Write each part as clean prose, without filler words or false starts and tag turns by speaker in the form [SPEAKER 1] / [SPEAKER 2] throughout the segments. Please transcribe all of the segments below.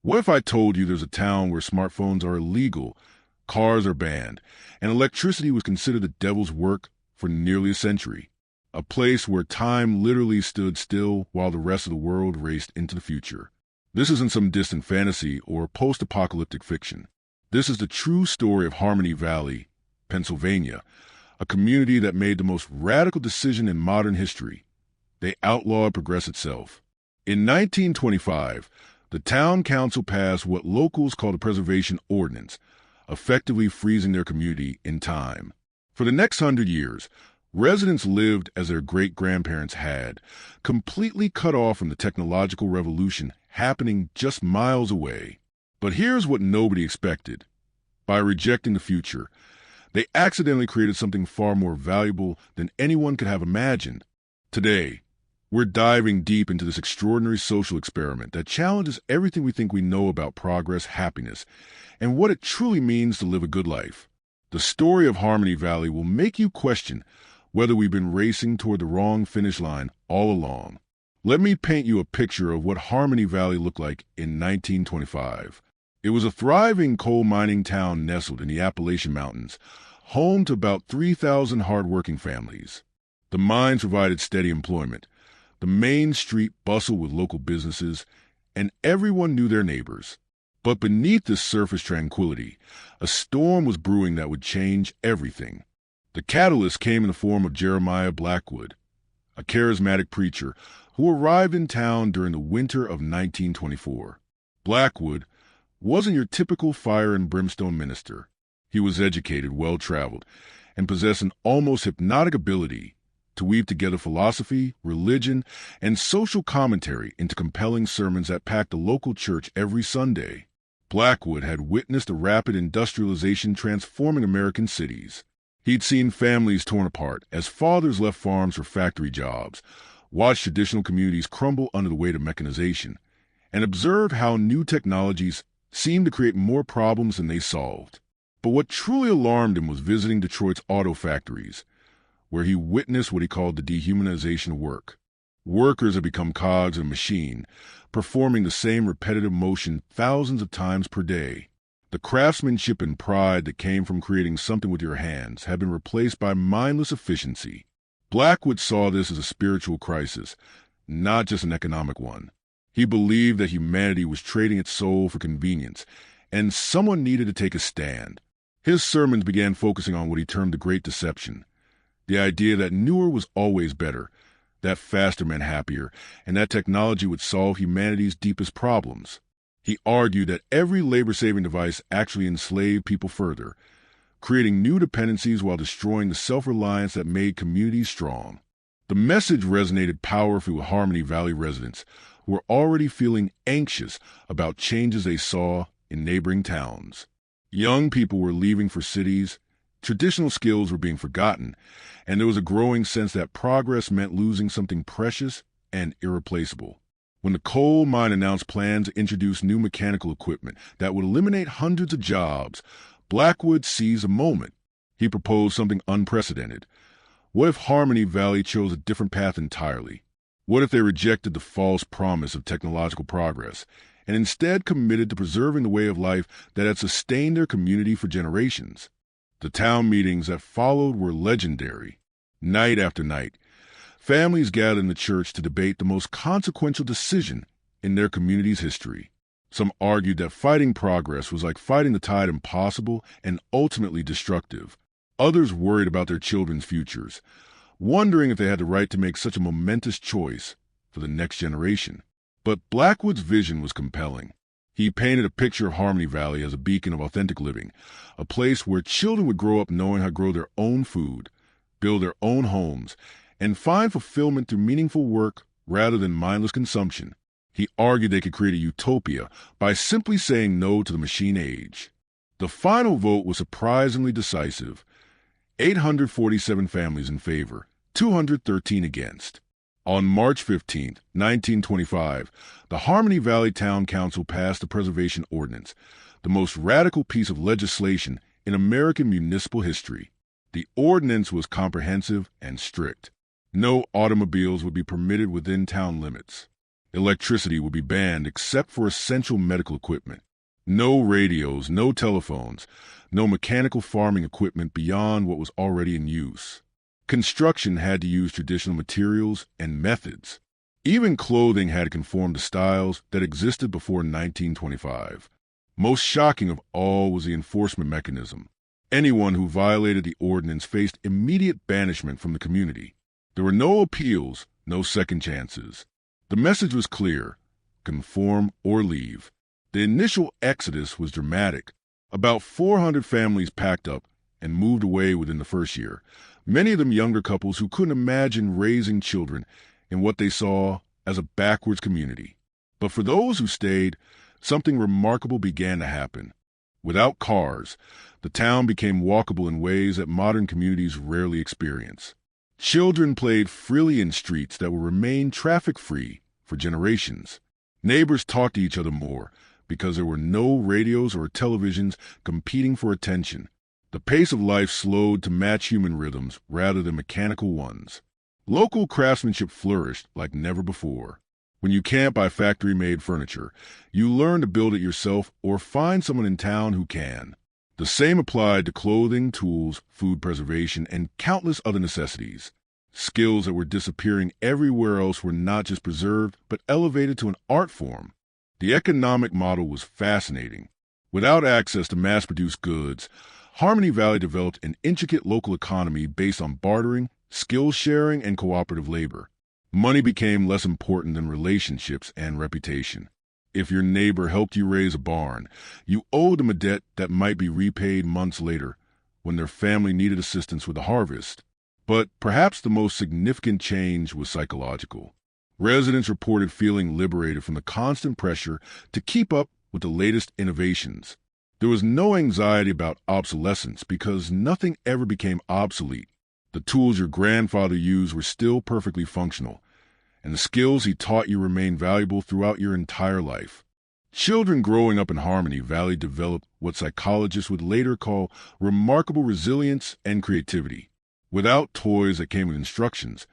[SPEAKER 1] What if I told you there's a town where smartphones are illegal, cars are banned, and electricity was considered the devil's work for nearly a century? A place where time literally stood still while the rest of the world raced into the future. This isn't some distant fantasy or post-apocalyptic fiction. This is the true story of Harmony Valley, Pennsylvania, a community that made the most radical decision in modern history. They outlawed progress itself. In 1925, the town council passed what locals called a preservation ordinance, effectively freezing their community in time. For the next 100 years, residents lived as their great-grandparents had, completely cut off from the technological revolution happening just miles away. But here's what nobody expected. By rejecting the future, they accidentally created something far more valuable than anyone could have imagined. Today, we're diving deep into this extraordinary social experiment that challenges everything we think we know about progress, happiness, and what it truly means to live a good life. The story of Harmony Valley will make you question whether we've been racing toward the wrong finish line all along. Let me paint you a picture of what Harmony Valley looked like in 1925. It was a thriving coal mining town nestled in the Appalachian Mountains, home to about 3,000 hard-working families. The mines provided steady employment. The main street bustled with local businesses, and everyone knew their neighbors. But beneath this surface tranquility, a storm was brewing that would change everything. The catalyst came in the form of Jeremiah Blackwood, a charismatic preacher who arrived in town during the winter of 1924. Blackwood wasn't your typical fire and brimstone minister. He was educated, well-traveled, and possessed an almost hypnotic ability to weave together philosophy, religion, and social commentary into compelling sermons that packed the local church every Sunday. Blackwood had witnessed the rapid industrialization transforming American cities. He'd seen families torn apart as fathers left farms for factory jobs, watched traditional communities crumble under the weight of mechanization, and observed how new technologies seemed to create more problems than they solved. But what truly alarmed him was visiting Detroit's auto factories, where he witnessed what he called the dehumanization of work. Workers had become cogs in a machine, performing the same repetitive motion thousands of times per day. The craftsmanship and pride that came from creating something with your hands had been replaced by mindless efficiency. Blackwood saw this as a spiritual crisis, not just an economic one. He believed that humanity was trading its soul for convenience, and someone needed to take a stand. His sermons began focusing on what he termed the Great Deception. The idea that newer was always better, that faster meant happier, and that technology would solve humanity's deepest problems. He argued that every labor-saving device actually enslaved people further, creating new dependencies while destroying the self-reliance that made communities strong. The message resonated powerfully with Harmony Valley residents who were already feeling anxious about changes they saw in neighboring towns. Young people were leaving for cities, traditional skills were being forgotten, and there was a growing sense that progress meant losing something precious and irreplaceable. When the coal mine announced plans to introduce new mechanical equipment that would eliminate hundreds of jobs, Blackwood seized a moment. He proposed something unprecedented. What if Harmony Valley chose a different path entirely? What if they rejected the false promise of technological progress and instead committed to preserving the way of life that had sustained their community for generations? The town meetings that followed were legendary. Night after night, families gathered in the church to debate the most consequential decision in their community's history. Some argued that fighting progress was like fighting the tide, impossible and ultimately destructive. Others worried about their children's futures, wondering if they had the right to make such a momentous choice for the next generation. But Blackwood's vision was compelling. He painted a picture of Harmony Valley as a beacon of authentic living, a place where children would grow up knowing how to grow their own food, build their own homes, and find fulfillment through meaningful work rather than mindless consumption. He argued they could create a utopia by simply saying no to the machine age. The final vote was surprisingly decisive. 847 families in favor, 213 against. On March 15, 1925, the Harmony Valley Town Council passed the Preservation Ordinance, the most radical piece of legislation in American municipal history. The ordinance was comprehensive and strict. No automobiles would be permitted within town limits. Electricity would be banned except for essential medical equipment. No radios, no telephones, no mechanical farming equipment beyond what was already in use. Construction had to use traditional materials and methods. Even clothing had to conform to styles that existed before 1925. Most shocking of all was the enforcement mechanism. Anyone who violated the ordinance faced immediate banishment from the community. There were no appeals, no second chances. The message was clear: conform or leave. The initial exodus was dramatic. About 400 families packed up and moved away within the first year, many of them younger couples who couldn't imagine raising children in what they saw as a backwards community. But for those who stayed, something remarkable began to happen. Without cars, the town became walkable in ways that modern communities rarely experience. Children played freely in streets that will remain traffic-free for generations. Neighbors talked to each other more because there were no radios or televisions competing for attention. The pace of life slowed to match human rhythms rather than mechanical ones. Local craftsmanship flourished like never before. When you can't buy factory-made furniture, you learn to build it yourself or find someone in town who can. The same applied to clothing, tools, food preservation, and countless other necessities. Skills that were disappearing everywhere else were not just preserved, but elevated to an art form. The economic model was fascinating. Without access to mass-produced goods, Harmony Valley developed an intricate local economy based on bartering, skill sharing, and cooperative labor. Money became less important than relationships and reputation. If your neighbor helped you raise a barn, you owed them a debt that might be repaid months later when their family needed assistance with the harvest. But perhaps the most significant change was psychological. Residents reported feeling liberated from the constant pressure to keep up with the latest innovations. There was no anxiety about obsolescence because nothing ever became obsolete. The tools your grandfather used were still perfectly functional, and the skills he taught you remained valuable throughout your entire life. Children growing up in Harmony Valley developed what psychologists would later call remarkable resilience and creativity. Without toys that came with instructions,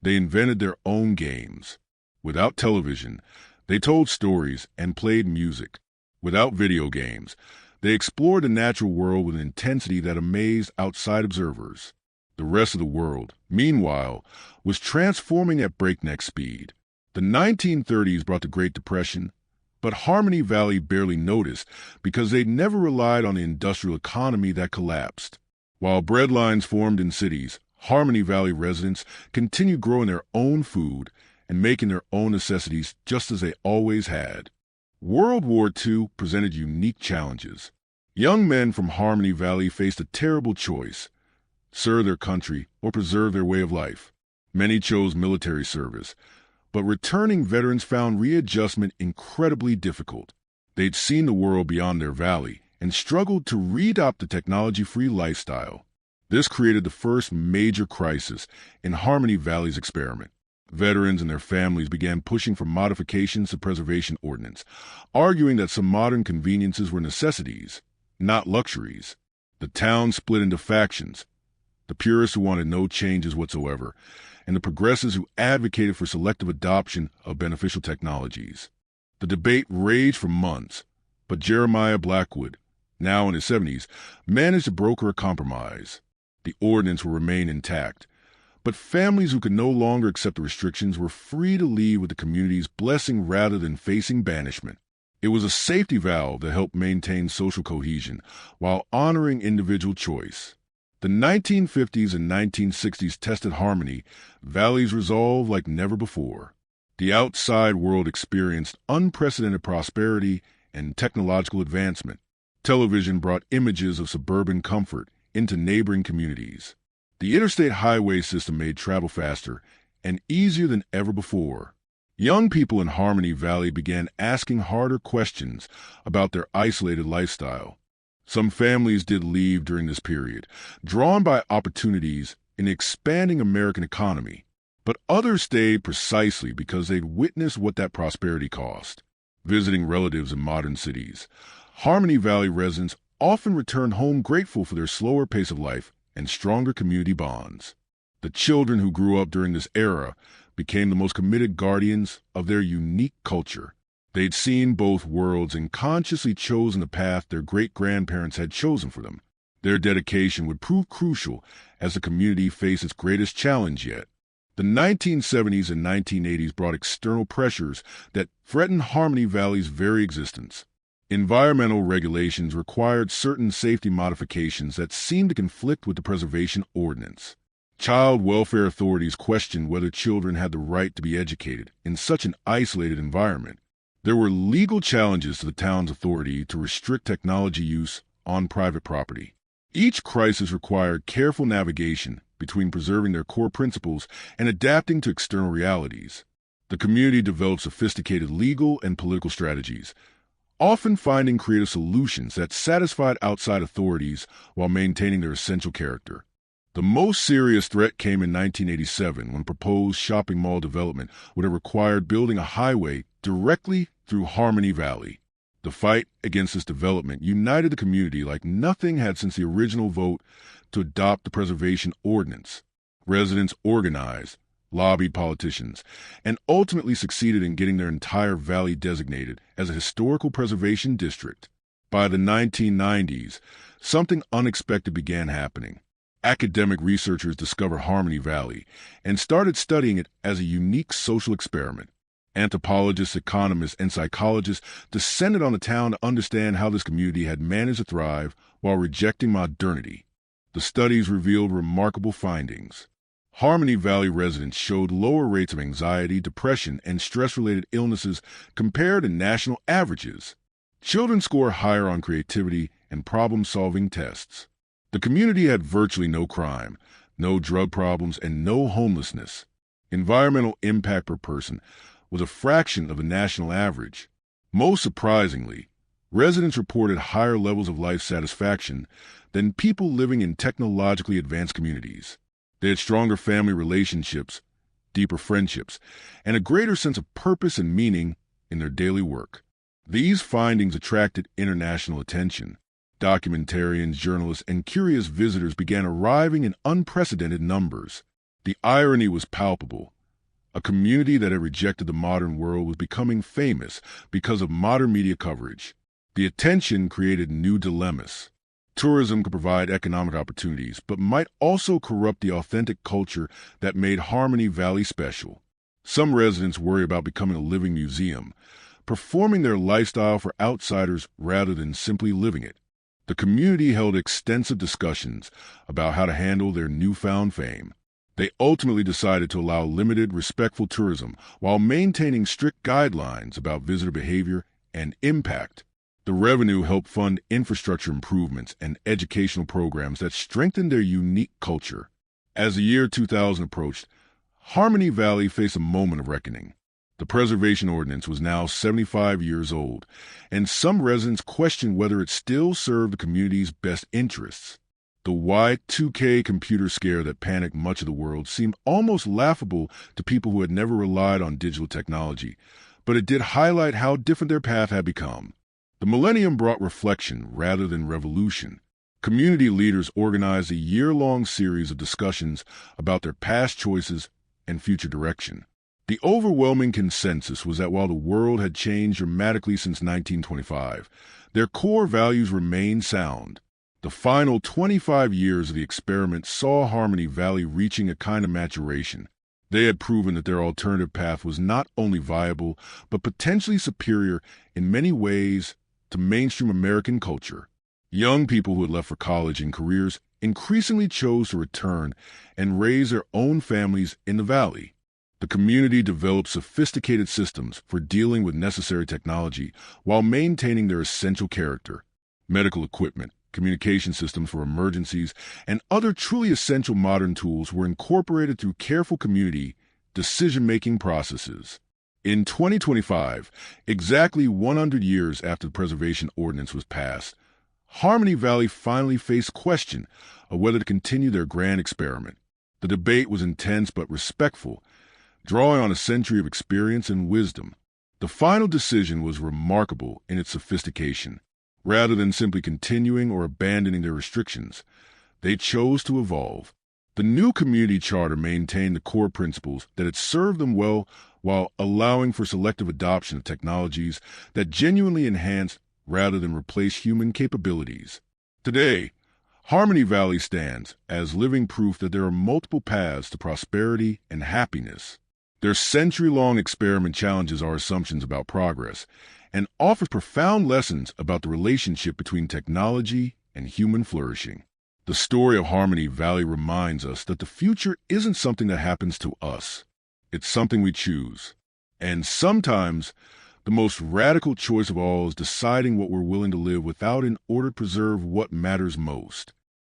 [SPEAKER 1] they invented their own games. Without television, they told stories and played music. Without video games, they explored the natural world with an intensity that amazed outside observers. The rest of the world, meanwhile, was transforming at breakneck speed. The 1930s brought the Great Depression, but Harmony Valley barely noticed because they'd never relied on the industrial economy that collapsed. While breadlines formed in cities, Harmony Valley residents continued growing their own food and making their own necessities just as they always had. World War II presented unique challenges. Young men from Harmony Valley faced a terrible choice: serve their country or preserve their way of life. Many chose military service, but returning veterans found readjustment incredibly difficult. They'd seen the world beyond their valley and struggled to re-adopt the technology-free lifestyle. This created the first major crisis in Harmony Valley's experiment. Veterans and their families began pushing for modifications to the preservation ordinance, arguing that some modern conveniences were necessities, not luxuries. The town split into factions: the purists who wanted no changes whatsoever, and the progressives who advocated for selective adoption of beneficial technologies. The debate raged for months, but Jeremiah Blackwood, now in his 70s, managed to broker a compromise. The ordinance will remain intact, but families who could no longer accept the restrictions were free to leave with the community's blessing rather than facing banishment. It was a safety valve that helped maintain social cohesion while honoring individual choice. The 1950s and 1960s tested Harmony Valley's resolve like never before. The outside world experienced unprecedented prosperity and technological advancement. Television brought images of suburban comfort into neighboring communities. The interstate highway system made travel faster and easier than ever before. Young people in Harmony Valley began asking harder questions about their isolated lifestyle. Some families did leave during this period, drawn by opportunities in the expanding American economy, but others stayed precisely because they'd witnessed what that prosperity cost. Visiting relatives in modern cities, Harmony Valley residents often returned home grateful for their slower pace of life and stronger community bonds. The children who grew up during this era became the most committed guardians of their unique culture. They'd seen both worlds and consciously chosen the path their great-grandparents had chosen for them. Their dedication would prove crucial as the community faced its greatest challenge yet. The 1970s and 1980s brought external pressures that threatened Harmony Valley's very existence. Environmental regulations required certain safety modifications that seemed to conflict with the Preservation Ordinance. Child welfare authorities questioned whether children had the right to be educated in such an isolated environment. There were legal challenges to the town's authority to restrict technology use on private property. Each crisis required careful navigation between preserving their core principles and adapting to external realities. The community developed sophisticated legal and political strategies, often finding creative solutions that satisfied outside authorities while maintaining their essential character. The most serious threat came in 1987 when proposed shopping mall development would have required building a highway directly through Harmony Valley. The fight against this development united the community like nothing had since the original vote to adopt the Preservation Ordinance. Residents organized, lobbied politicians, and ultimately succeeded in getting their entire valley designated as a historical preservation district. By the 1990s, something unexpected began happening. Academic researchers discovered Harmony Valley and started studying it as a unique social experiment. Anthropologists, economists, and psychologists descended on the town to understand how this community had managed to thrive while rejecting modernity. The studies revealed remarkable findings. Harmony Valley residents showed lower rates of anxiety, depression, and stress-related illnesses compared to national averages. Children score higher on creativity and problem-solving tests. The community had virtually no crime, no drug problems, and no homelessness. Environmental impact per person was a fraction of the national average. Most surprisingly, residents reported higher levels of life satisfaction than people living in technologically advanced communities. They had stronger family relationships, deeper friendships, and a greater sense of purpose and meaning in their daily work. These findings attracted international attention. Documentarians, journalists, and curious visitors began arriving in unprecedented numbers. The irony was palpable. A community that had rejected the modern world was becoming famous because of modern media coverage. The attention created new dilemmas. Tourism could provide economic opportunities, but might also corrupt the authentic culture that made Harmony Valley special. Some residents worry about becoming a living museum, performing their lifestyle for outsiders rather than simply living it. The community held extensive discussions about how to handle their newfound fame. They ultimately decided to allow limited, respectful tourism while maintaining strict guidelines about visitor behavior and impact. The revenue helped fund infrastructure improvements and educational programs that strengthened their unique culture. As the year 2000 approached, Harmony Valley faced a moment of reckoning. The Preservation Ordinance was now 75 years old, and some residents questioned whether it still served the community's best interests. The Y2K computer scare that panicked much of the world seemed almost laughable to people who had never relied on digital technology, but it did highlight how different their path had become. The millennium brought reflection rather than revolution. Community leaders organized a year-long series of discussions about their past choices and future direction. The overwhelming consensus was that while the world had changed dramatically since 1925, their core values remained sound. The final 25 years of the experiment saw Harmony Valley reaching a kind of maturation. They had proven that their alternative path was not only viable, but potentially superior in many ways to mainstream American culture. Young people who had left for college and careers increasingly chose to return and raise their own families in the valley. The community developed sophisticated systems for dealing with necessary technology while maintaining their essential character. Medical equipment, communication systems for emergencies, and other truly essential modern tools were incorporated through careful community decision-making processes. In 2025, exactly 100 years after the Preservation Ordinance was passed, Harmony Valley finally faced question of whether to continue their grand experiment. The debate was intense but respectful, drawing on a century of experience and wisdom. The final decision was remarkable in its sophistication. Rather than simply continuing or abandoning their restrictions, they chose to evolve. The new community charter maintained the core principles that had served them well while allowing for selective adoption of technologies that genuinely enhance rather than replace human capabilities. Today, Harmony Valley stands as living proof that there are multiple paths to prosperity and happiness. Their century-long experiment challenges our assumptions about progress and offers profound lessons about the relationship between technology and human flourishing. The story of Harmony Valley reminds us that the future isn't something that happens to us. It's something we choose. And sometimes, the most radical choice of all is deciding what we're willing to live without in order to preserve what matters most.